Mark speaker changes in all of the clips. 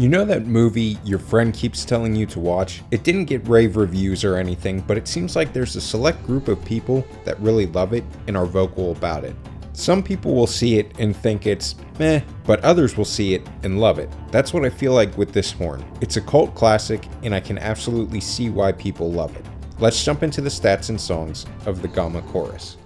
Speaker 1: You know that movie your friend keeps telling you to watch? It didn't get rave reviews or anything, but it seems like there's a select group of people that really love it and are vocal about it. Some people will see it and think it's meh, but others will see it and love it. That's what I feel like with this horn. It's a cult classic and I can absolutely see why people love it. Let's jump into the stats and songs of the Gama Chorus.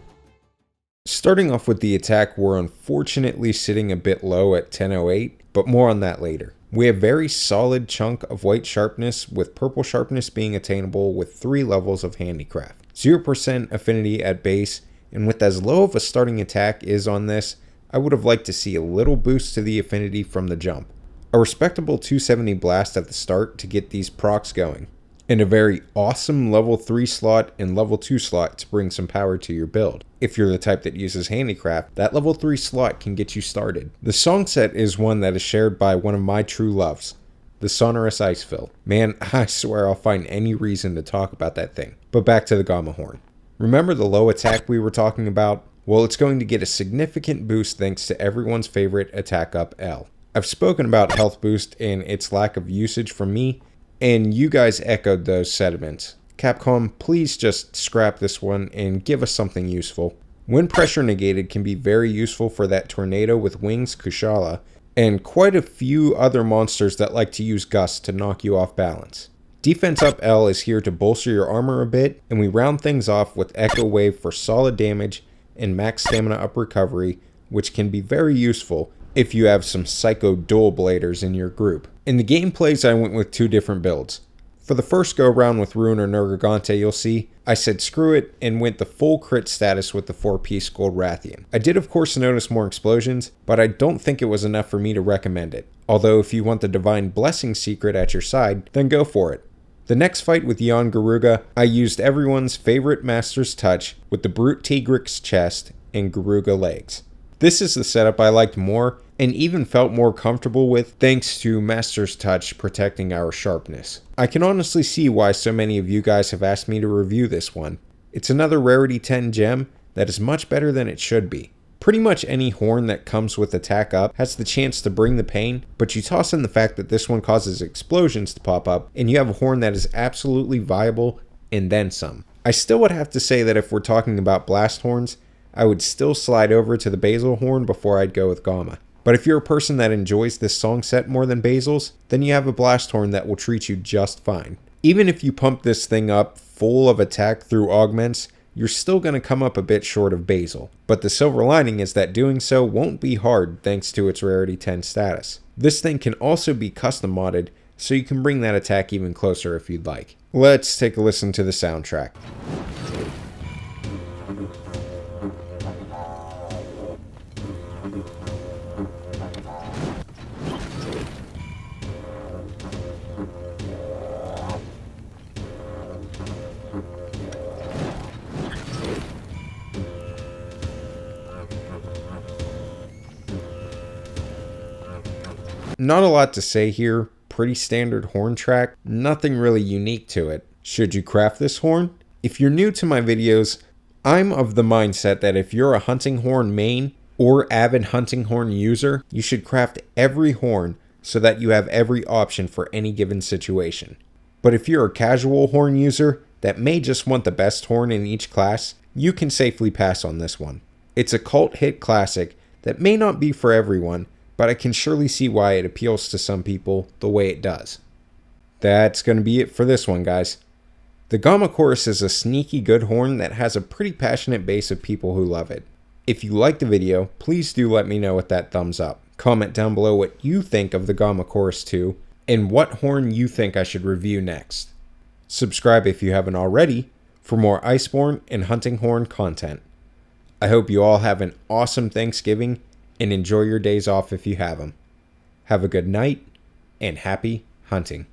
Speaker 1: Starting off with the attack, we're unfortunately sitting a bit low at 1008, but more on that later. We have very solid chunk of white sharpness, with purple sharpness being attainable with 3 levels of handicraft. 0% affinity at base, and with as low of a starting attack is on this, I would have liked to see a little boost to the affinity from the jump. A respectable 270 blast at the start to get these procs going, and a very awesome level 3 slot and level 2 slot to bring some power to your build. If you're the type that uses handicraft, that level 3 slot can get you started. The song set is one that is shared by one of my true loves, the sonorous ice fill. Man, I swear I'll find any reason to talk about that thing. But back to the Gama horn. Remember the low attack we were talking about? Well, it's going to get a significant boost thanks to everyone's favorite attack up L. I've spoken about health boost and its lack of usage from me, and you guys echoed those sentiments. Capcom, please just scrap this one and give us something useful. Wind pressure negated can be very useful for that tornado with wings Kushala, and quite a few other monsters that like to use gusts to knock you off balance. Defense up L is here to bolster your armor a bit, and we round things off with Echo Wave for solid damage and max stamina up recovery, which can be very useful if you have some psycho dual bladers in your group. In the gameplays, I went with 2 different builds. For the first go around with Ruin or Nergigante, you'll see, I said screw it and went the full crit status with the 4-piece Gold Rathian. I did of course notice more explosions, but I don't think it was enough for me to recommend it. Although if you want the Divine Blessing secret at your side, then go for it. The next fight with Yon Garuga, I used everyone's favorite Master's Touch with the Brute Tigrex chest and Garuga legs. This is the setup I liked more and even felt more comfortable with thanks to Master's Touch protecting our sharpness. I can honestly see why so many of you guys have asked me to review this one. It's another Rarity 10 gem that is much better than it should be. Pretty much any horn that comes with attack up has the chance to bring the pain, but you toss in the fact that this one causes explosions to pop up and you have a horn that is absolutely viable and then some. I still would have to say that if we're talking about blast horns, I would still slide over to the Basil horn before I'd go with Gama. But if you're a person that enjoys this song set more than Basil's, then you have a blast horn that will treat you just fine. Even if you pump this thing up full of attack through augments, you're still going to come up a bit short of Basil. But the silver lining is that doing so won't be hard thanks to its Rarity 10 status. This thing can also be custom modded, so you can bring that attack even closer if you'd like. Let's take a listen to the soundtrack. Not a lot to say here, pretty standard horn track, nothing really unique to it. Should you craft this horn? If you're new to my videos, I'm of the mindset that if you're a hunting horn main or avid hunting horn user, you should craft every horn so that you have every option for any given situation. But if you're a casual horn user that may just want the best horn in each class, you can safely pass on this one. It's a cult hit classic that may not be for everyone, but I can surely see why it appeals to some people the way it does. That's going to be it for this one, guys. The Gama Chorus is a sneaky good horn that has a pretty passionate base of people who love it. If you liked the video, please do let me know with that thumbs up. Comment down below what you think of the Gama Chorus II and what horn you think I should review next. Subscribe if you haven't already for more Iceborne and hunting horn content. I hope you all have an awesome Thanksgiving and enjoy your days off if you have them. Have a good night, and happy hunting.